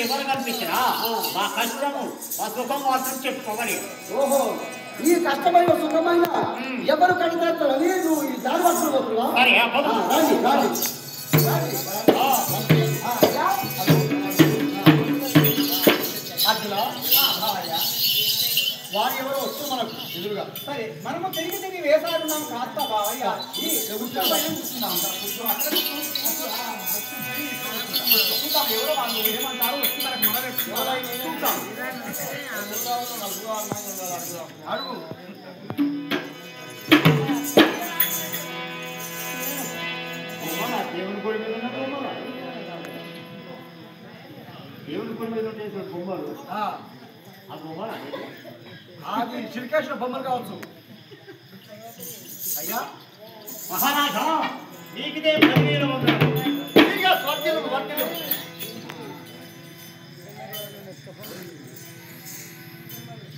ఎవరు కనిపించినా మా కష్టము మా సుఖం మాత్రం చెప్పుకోవాలి. ఓహో, ఈ కష్టమైన సుఖమైన ఎవరు కనిపెడతారని నువ్వు ఈ దారి పట్టుకోవచ్చువా? రాజీ రాజీ వారు ఎవరో వస్తూ మనకు ఎదురుగా. సరే, మనము తిరిగి తిరిగి వేసాడున్నాం కాస్త బావయ్య. ఈ కూర్చున్నాం ఎవరో వాళ్ళు ఏమంటారు వచ్చి మనకు చూద్దాం. అడుగు దేవుని గుడి మీద దేవుని గుడి మీద చేసిన బొమ్మలు ఆ బొమ్మలు అది శ్రీకృష్ణ బొమ్మలు కావచ్చు. అయ్యా మహారాజ నీకుదే ప్రవీణ ఉన్నాడు.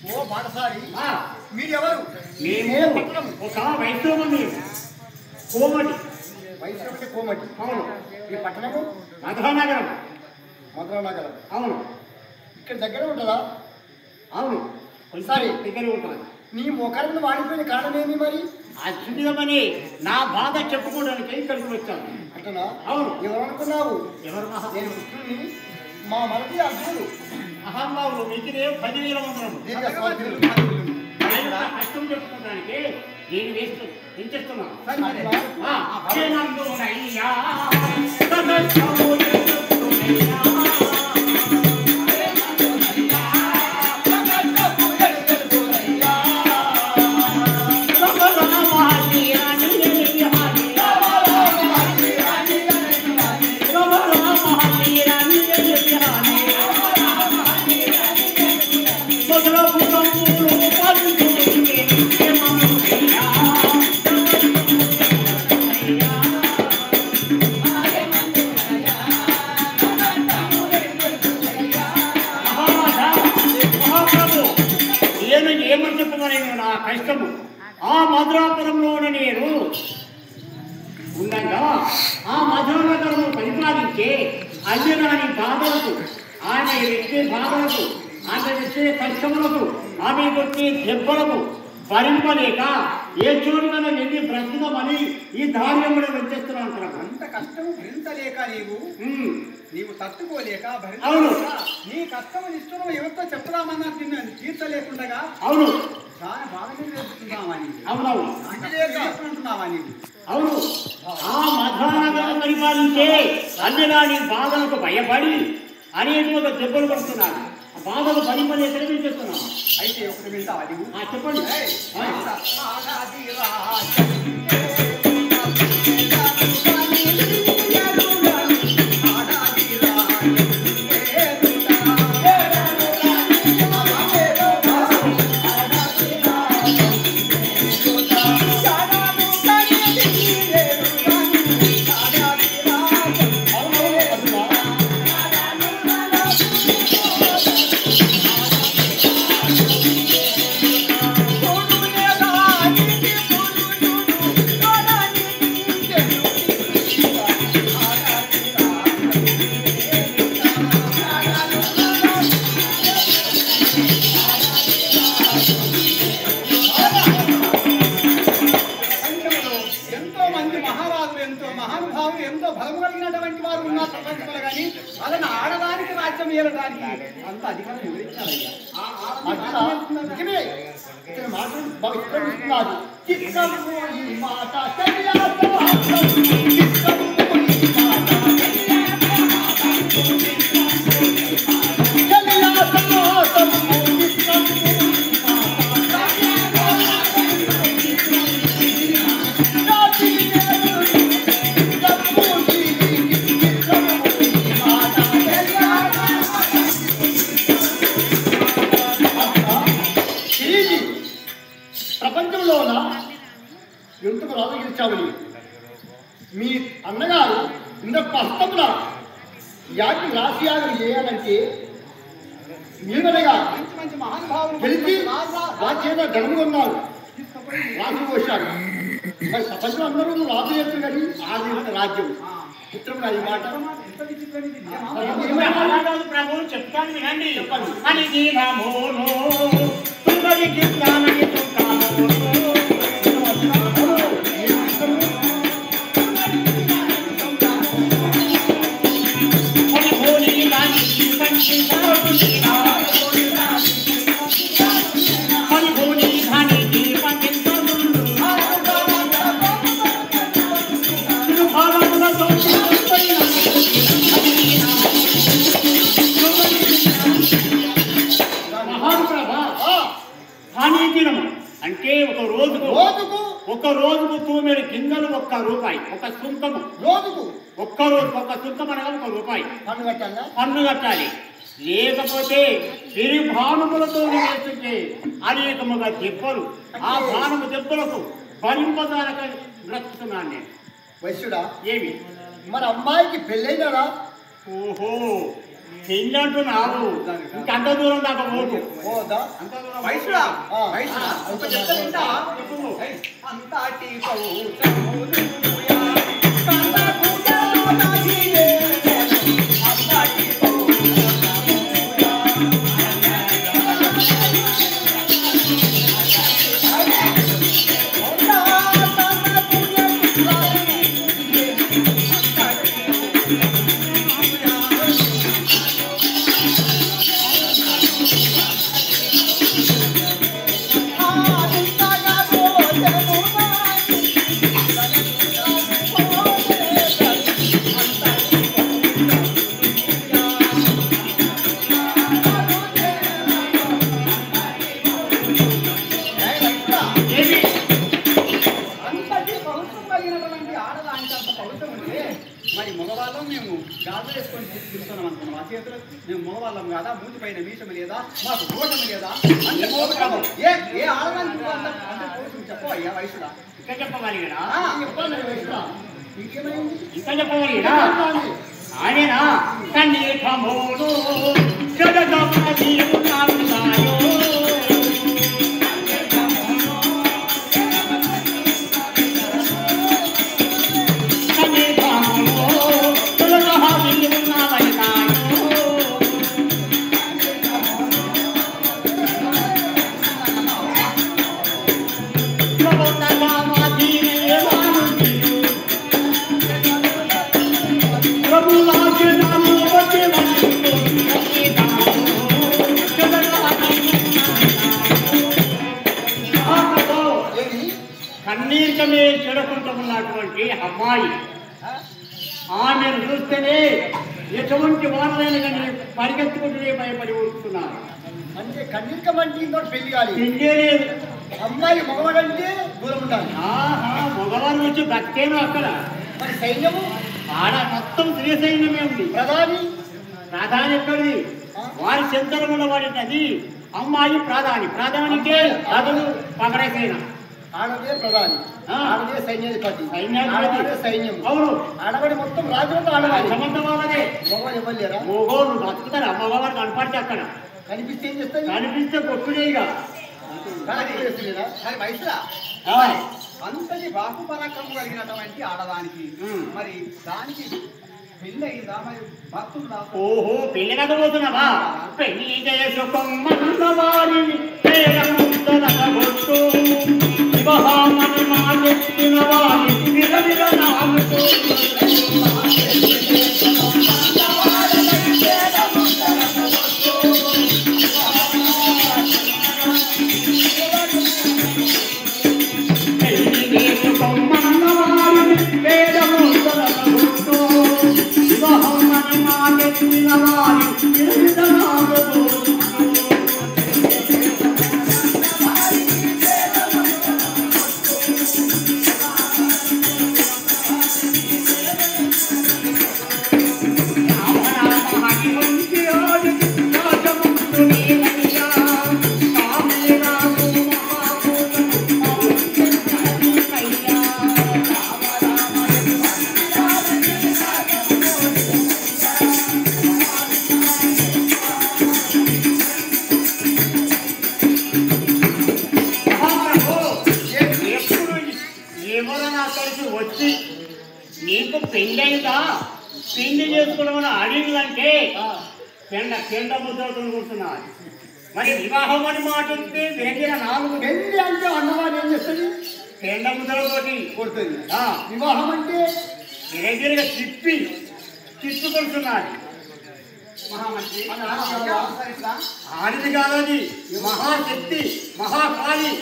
ఓ బాటసారి, మీరు ఎవరు? మేము ఒక వైద్యుని కోమటి. వైశ్రవుడి కోమటి. అవును. ఈ పట్టణము మధురానగరం. మధురానగరం. అవును. ఇక్కడ దగ్గర ఉంటుందా? అవును, సరే దగ్గర ఉంటుంది. నీ మొఖాలను వాడిపోయిన కారణం ఏమి మరి? అద్భుతమని నా బాధ చెప్పుకోవడానికి ఇక్కడికి వచ్చాను. అంటున్నా? అవును. ఎవరు అనుకున్నావు? ఎవరు నేను కృష్ణుని, మా మనకి అర్జునుడు. మహానుభావులు మీకుదే 10,000 వందలు. కష్టం చెప్పుకోవడానికి నేను వేస్తూ పెంచేస్తున్నాను. ఏమని చెప్పుకోవాలి నా కష్టము? ఆ మధురాపురంలోని నేను ఉండగా ఆ మధురానగరము పరిపాలించే అన్యరాని బాధలకు, ఆమె వ్యక్తి బాధలకు, ఆమె వచ్చే కష్టములకు, ఆమె వచ్చే దెబ్బలకు భరింపలేక ఏ చోటున వెళ్ళి బ్రతుకుదామని ఈ ధాన్యములు వెంచేస్తున్నాను. అంత కష్టము భరించలేక నీవు తట్టుకోలేక అవును. నీ కష్టము నిష్ఠురం ఎవరితో చెప్పుదామన్నా నిన్ను తీర్చలేకుండా అవును చాలా బాధగా వేసుకుంటున్నావా నీవు? అవునవును అంటున్నావా నీవు? అవును. ఆ మధురానగరం పరిపాలించే అన్యరాని బాధలకు భయపడి అనేక దెబ్బలు పడుతున్నాను. ఆ బాధలు భరింపలేక చేస్తున్నాను. అయితే ఒకటి వింటావా నీవు? చెప్పండి. ఎంతో బలం కలిగినటువంటి వారు ఉన్నారు ప్రపంచంలో, కానీ వాళ్ళని ఆడడానికి రాజ్యం ఏలడానికి అంత అధికారం వివరించాలయ్యా. ప్రపంచంలోన ఎందుకు రాజగిరిచావని మీ అన్నగారు ఇందొక హస్తమున యాకి రాశియాగం చేయాలంటే మీదనగా మంచి మహానుభావులు గెలిచి రాజ్యేత ధనము ఉన్నారు రాజు పోశాడు. మరి ప్రపంచం అందరూ రాజు చేస్తారు కానీ ఆది రాజ్యం చిత్రంగా ఈ మాట ప్రభు చెప్తాను వినండి. అని దీనమోను తుమరికి జ్ఞానని అంటే ఒక రోజుకు తూమెడు గింజలు ₹1 ఒక సుంకము రోజుకు ఒక్క సుంకం అనగా ₹1 పన్ను కట్టాలి. లేకపోతే భానుములతో వేస్తుంటే అనేకముగా దెబ్బలు ఆ భానుము దెబ్బలకు భరింపదానక బ్రతుకుతున్నాను నేను. వైశ్యుడా ఏమి మరి అమ్మాయికి పెళ్ళైనరా? ఓహో పెళ్ళి అంటున్నావు, ఇంకంత దూరం దాకా పోదు. మరి మగవాళ్ళం మేము గాజు వేసుకొని తిరుగుతున్నాం అనుకున్నాం. ఆ చేతులు మేము మగవాళ్ళం కాదా? మూతి పైన మీసం లేదా? మాకు దోషం లేదా? అంటే ఏ ఆడదానికి చెప్పు అయ్యా వయసులా ఇంకా చెప్పగలిగినా ఇంకేమైంది? ఇంకా చెప్పగలిగినా ఆయన కన్నీకమోడు జగదమనీయు నామనాయో కన్నీకమే చెడకుంటూ ఉన్నటువంటి అమ్మాయి, ఆమెను చూస్తేనే ఎటువంటి వారైనా కానీ పరిగెత్తుకుంటూనే భయపడి వస్తున్నారు. అంటే కన్నీకమంటే ఇంకోటి పెళ్లి కాదు, పెళ్ళే లేదు. అమ్మాయి మగవాడంటే దూరం ఉండాలి. మగవారు వచ్చి బతికేను అక్కడ. మరి సైన్యము ఆడ మొత్తం స్త్రీ సైన్యమే ఉంది. ప్రధాని ఎక్కడిది? వారి చెంతరముల వాడినది అమ్మాయి ప్రధాని. ప్రధానికే అతను పగడసేన. ఆడదే ప్రధాని, ఆడదే సైన్యాధిపతి, సైన్యం. అవును, ఆడబడి మొత్తం రాజులతో ఆడవాలి. సమర్థవాదే మగవాళ్ళు ఇవ్వలేరా? మగవాళ్ళు బతుకుతారా? మగవారు కనపడితే అక్కడ కనిపిస్తే ఏం చేస్తారు? కనిపిస్తే కొట్టుడేగా. వయసులా అంతటి బాపు పరాక్రమం కలిగినటువంటి ఆడదానికి మరి దానికి పెళ్లి అయిందా? మరి భక్తులు ఓహో పెళ్లి కదపోతున్నావా? పెళ్లి చేసుకొమ్మన్నవారిని పేరముద్దనగొట్టు వివాహమని మాటెత్తిన వారి విరవిర నాలుగు పెళ్లి చేసుకోవడం అడిగిందంటే పెండ ముద్రతో కూర్చున్నాను. మరి వివాహం అని మాట వస్తే విరగిన 4 పెళ్లి అంటే అన్నవాడు ఏం చేస్తుంది? పెండ ముద్రతోటి కొడుతుంది. వివాహం అంటే విరగిరిగా తిప్పుకొడుతున్నది. మహామంత్రి ఆడిది కాదది, మహాశక్తి, మహాకాళి.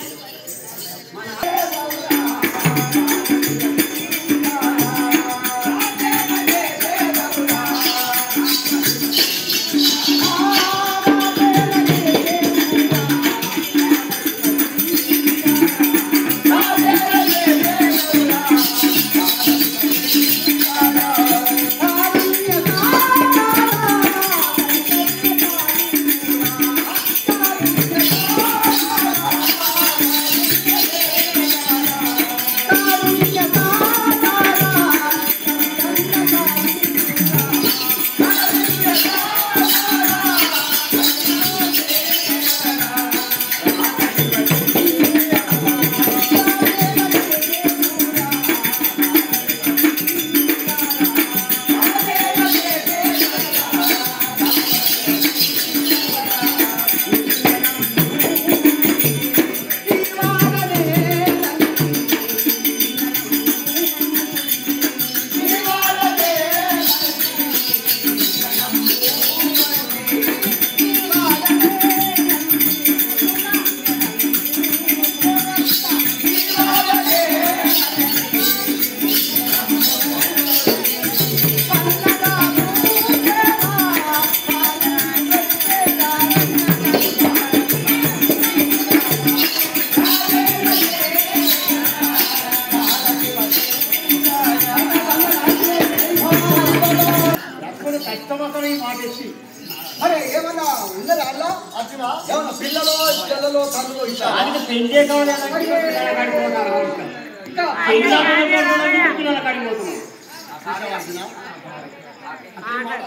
అరే ఏమన్నా ఉన్నది అలా అర్జున? ఏమన్నా పిల్లలు పిల్లలు తల్లులు ఇట్లా పెళ్ళే కావాలి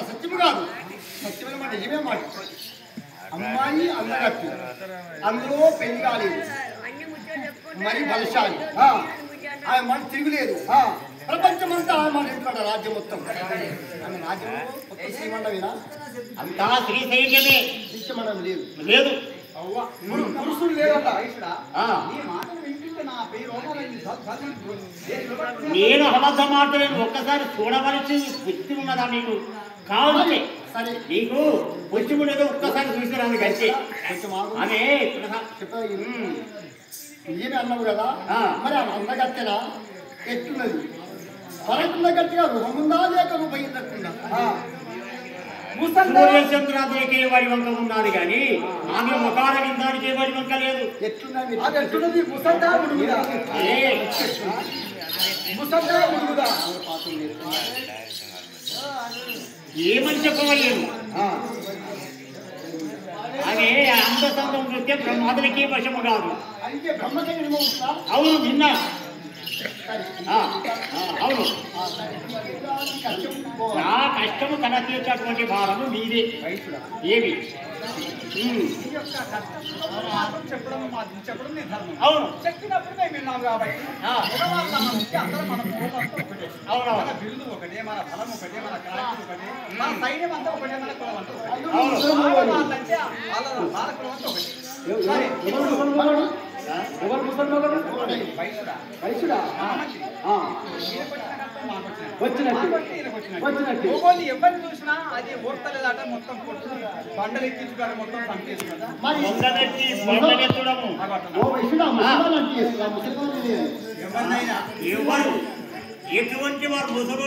సత్యము కాదు. సత్యమైన మాట ఏమే మాట. అమ్మాయి అందగట్టు, అందులో పెళ్లి కాలేదు, మరి బలశాలి, ఆమె మన తిరుగులేదు. ప్రపంచమంతా ఆమె మన ఇంట్లో రాజ్యం మొత్తం. ఆమె రాజ్యం మొత్తం శ్రీమండమేనా? అంతా స్త్రీ సైన్యమే. శిష్యమండం లేదు. లేదు, పురుషులు లేదట. నేను అబద్ధం మాట్లాడలేను. ఒక్కసారి చూడవలసి బుద్ధి ఉన్నదా నీకు? కావాలి సరే, నీకు వచ్చి ఉండేదో ఒక్కసారి చూసిరాను కలిసి అదే ఏమి అన్నావు కదా. మరి అందగత్తెనా ఎట్టున్నది? పరకున్న గట్టిగా రుహముందా లేక రూపయిందట్టుందా? సూర్యచంద్రాదులకే వాడి వంక ఉన్నది కానీ ఆమె ముఖాల కిందానికే వాడి వంక లేదు. ఎట్లున్నది? అది ఎట్లున్నది? ముసందా ముడుగుదా? ముసందా ముడుగుదా? ఏమని చెప్పవలేను. అదే అందసందం నృత్యం బ్రహ్మాదులకే వశము కాదు. అయితే బ్రహ్మచర్య అవును, విన్నా. అవును, నా కష్టము తన తీర్చేటువంటి భారము మీదే. ఏమి అవును, చెప్పినప్పుడు మేము విన్నాం కాబట్టి అవునవును, మన బిల్లు ఒకటే, మన బలం ఒకటే, మన కాలం ఒకటే, మన సైన్యం అంతా ఒకటే, మన కులం అంతా ఒకటే. వాళ్ళంటే వాళ్ళ కులం అంతా ఒకటి. ఎవరు ముసల్మానులు? వయసుడా? వచ్చినట్టు ఎవరిని చూసినా అది ఓర్తలేదట. మొత్తం కొట్టు బండలు ఎక్కించుకోవడం, మొత్తం సంకేసుకుంటా ఎవరు ఎటువంటి వారు ముసలు